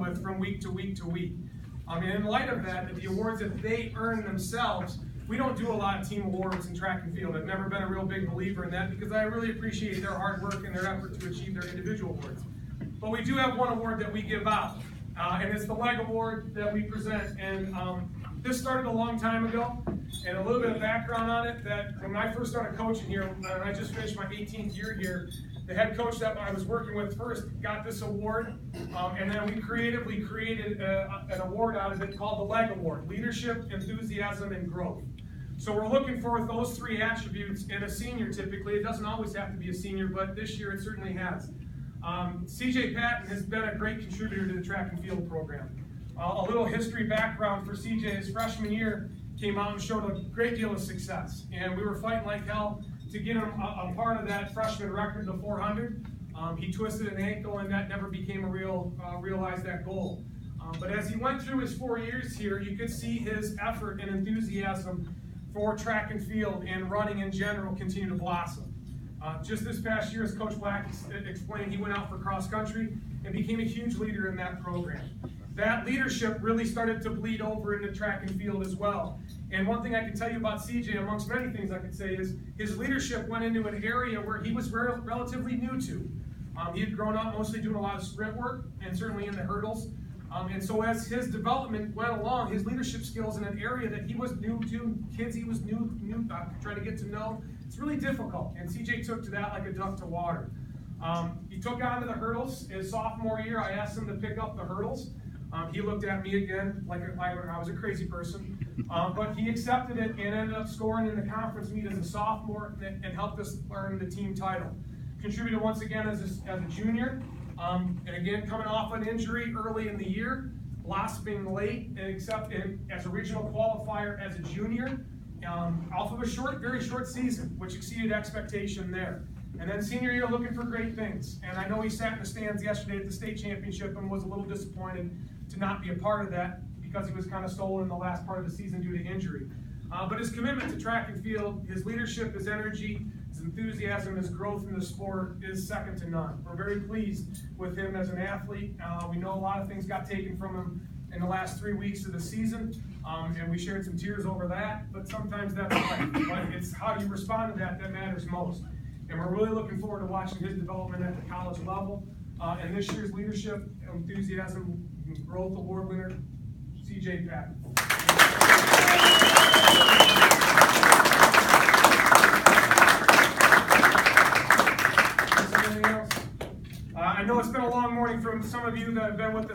with from week to week to week. And in light of that, the awards that they earn themselves, we don't do a lot of team awards in track and field. I've never been a real big believer in that because I really appreciate their hard work and their effort to achieve their individual awards. But we do have one award that we give out, and it's the Leg Award that we present. And this started a long time ago, and a little bit of background on it, that when I first started coaching here, and I just finished my 18th year here, the head coach that I was working with first got this award, and then we created an award out of it called the Leg Award, Leadership, Enthusiasm, and Growth. So we're looking for those three attributes in a senior typically. It doesn't always have to be a senior, but this year it certainly has. CJ Patton has been a great contributor to the track and field program. A little history background for CJ, his freshman year came out and showed a great deal of success. And we were fighting like hell to get him a part of that freshman record, the 400. He twisted an ankle and that never became a realized that goal. But as he went through his 4 years here, you could see his effort and enthusiasm for track and field and running in general continue to blossom. Just this past year, as Coach Black explained, he went out for cross country and became a huge leader in that program. That leadership really started to bleed over into track and field as well. And one thing I can tell you about CJ, amongst many things I could say, is his leadership went into an area where he was relatively new to. He had grown up mostly doing a lot of sprint work and certainly in the hurdles. And so as his development went along, his leadership skills in an area that he was new to, kids he was new trying to get to know, it's really difficult. And CJ took to that like a duck to water. He took on to the hurdles. His sophomore year, I asked him to pick up the hurdles. He looked at me again like I was a crazy person. But he accepted it and ended up scoring in the conference meet as a sophomore and helped us earn the team title. Contributed once again as a junior. And again, coming off an injury early in the year, blossoming late, and as a regional qualifier as a junior, off of a very short season, which exceeded expectation there. And then senior year, looking for great things. And I know he sat in the stands yesterday at the state championship and was a little disappointed to not be a part of that because he was kind of stolen in the last part of the season due to injury. But his commitment to track and field, his leadership, his energy, his enthusiasm, his growth in the sport is second to none. We're very pleased with him as an athlete. We know a lot of things got taken from him in the last 3 weeks of the season, and we shared some tears over that, but sometimes that's life. But it's how you respond to that matters most. And we're really looking forward to watching his development at the college level. And this year's Leadership, Enthusiasm, and Growth Award winner, CJ Patton. I know it's been a long morning from some of you that have been with us.